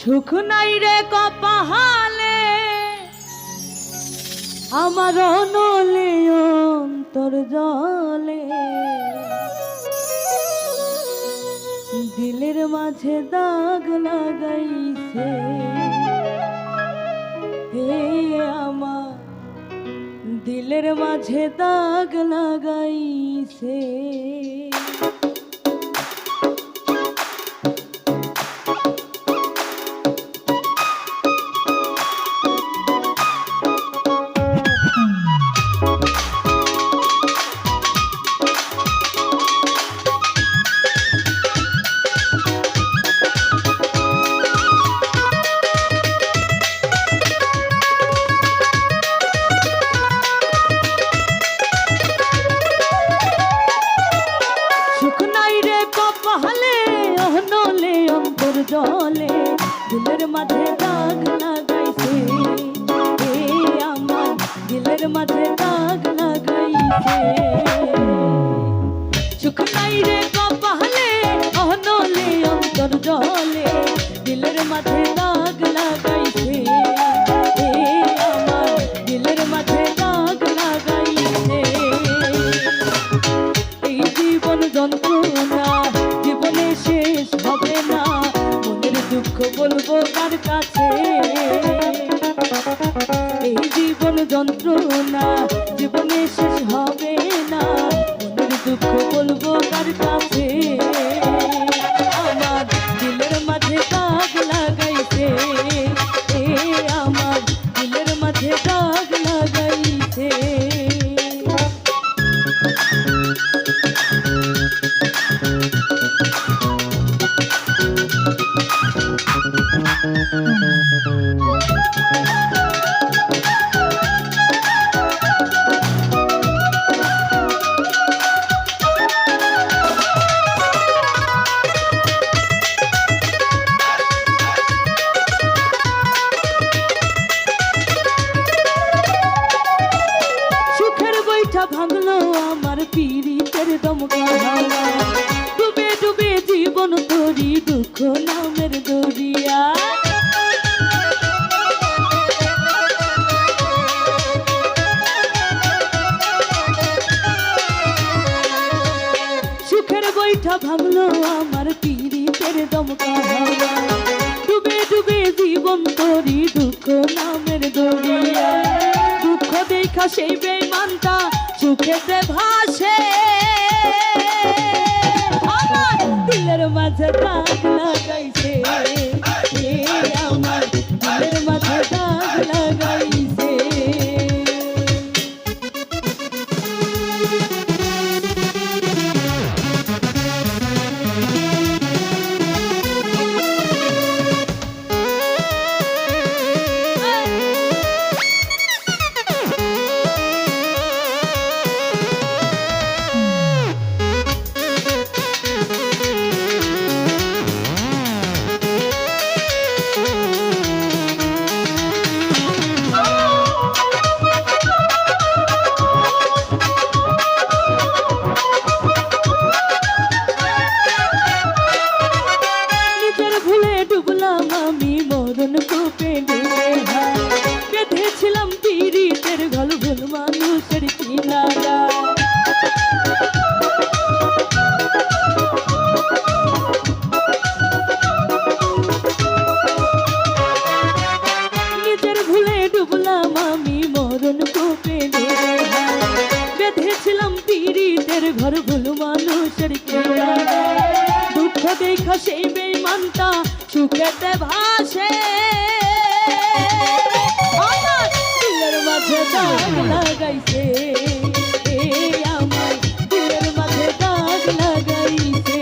সুখ নাই রে কপালে আমার অনলে অন্তর জলে দিলের মাঝে দাগ লাগাইছে হে আমার দিলের মাঝে দাগ লাগাইছে জলে দিলের মাঝে দাগ লাগাইছে হে আমার দিলের মাঝে দাগ লাগাইছে সুখ নাই রে কপালে অনলে অন্তর জলে দিলের মাঝে দাগ লাগাইছে হে আমার দিলের মাঝে দাগ লাগাইছে এই জীবন যন্ত্রণা জীবনে শেষ হবে না দুঃখ বলবো কার কাছে এই জীবন যন্ত্রণা জীবনে শেষ হবে না মনের দুঃখ বলবো কার কাছে আমার দিলের মাঝে দাগ লাগাইছে আমার দিলের মাঝে দাগ লাগাইছে ভাঙলো আমার পীড়িতের দমকা হাওয়া ডুবে ডুবে জীবন তোরি দুঃখ নামের দরিয়া সুখের বৈঠা ভাঙলো আমার পীড়িতের দমকা হাওয়া ডুবে ডুবে জীবন তোরি দুঃখ নামের দরিয়া দুঃখ দেখা সেই বেঈমানটা সুখেতে ভাসে আমার দিলের মাঝে দাগ লাগাইছে আমার দিলের মাঝে দাগ লাগাইছে আমি মরণ কূপে ডুবে বেঁধেছিলাম পীড়িতের ঘর ভুল মানুষের কিনারা নিজের ভুলে ডুবলাম আমি মরণ কূপে ডুবে বেঁধেছিলাম পীড়িতের ঘর ভুল মানুষের কিনারা দুঃখ দেখা সেই বেঈমানটা সুখেতে ভাসে আমার দিলের মাঝে দাগ লাগাইছে আমার দিলের মাঝে দাগ লাগাইছে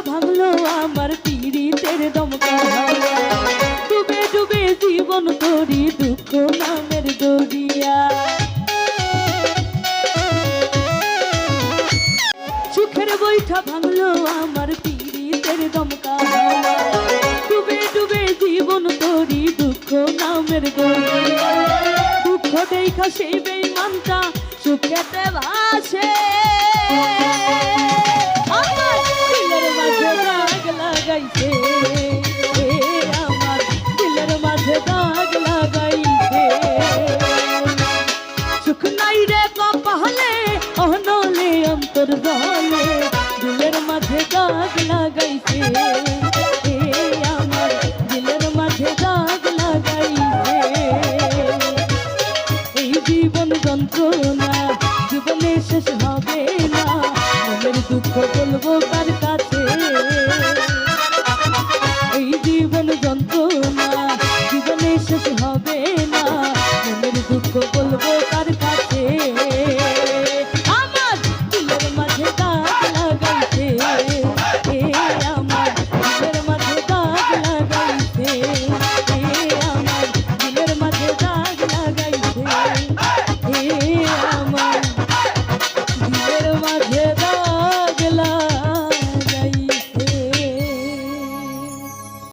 ভাঙলো আমার পীড়িতে পীড়িতের দমকা হাওয়া। ডুবে ডুবে জীবন তোরি দুঃখ নামের দরিয়া। সুখের বৈঠা ভাঙলো আমার পীড়িতের দমকা হাওয়া। ডুবে ডুবে জীবন তোরি দুঃখ নামের দরিয়া। দুঃখ দেখা সেই বেঈমানটা সুখেতে ভাসে। আমার দিলের মাঝে দাগ লাগাইছে, আমার দিলের মাঝে দাগ লাগাইছে। সুখ নাই রে কপালে অনলে অন্তর জলে, দিলের মাঝে দাগ লাগাইছে, আমার দিলের মাঝে দাগ লাগাইছে। এই জীবন যন্ত্রণা জীবনে শেষ হবে না, মনের দুঃখ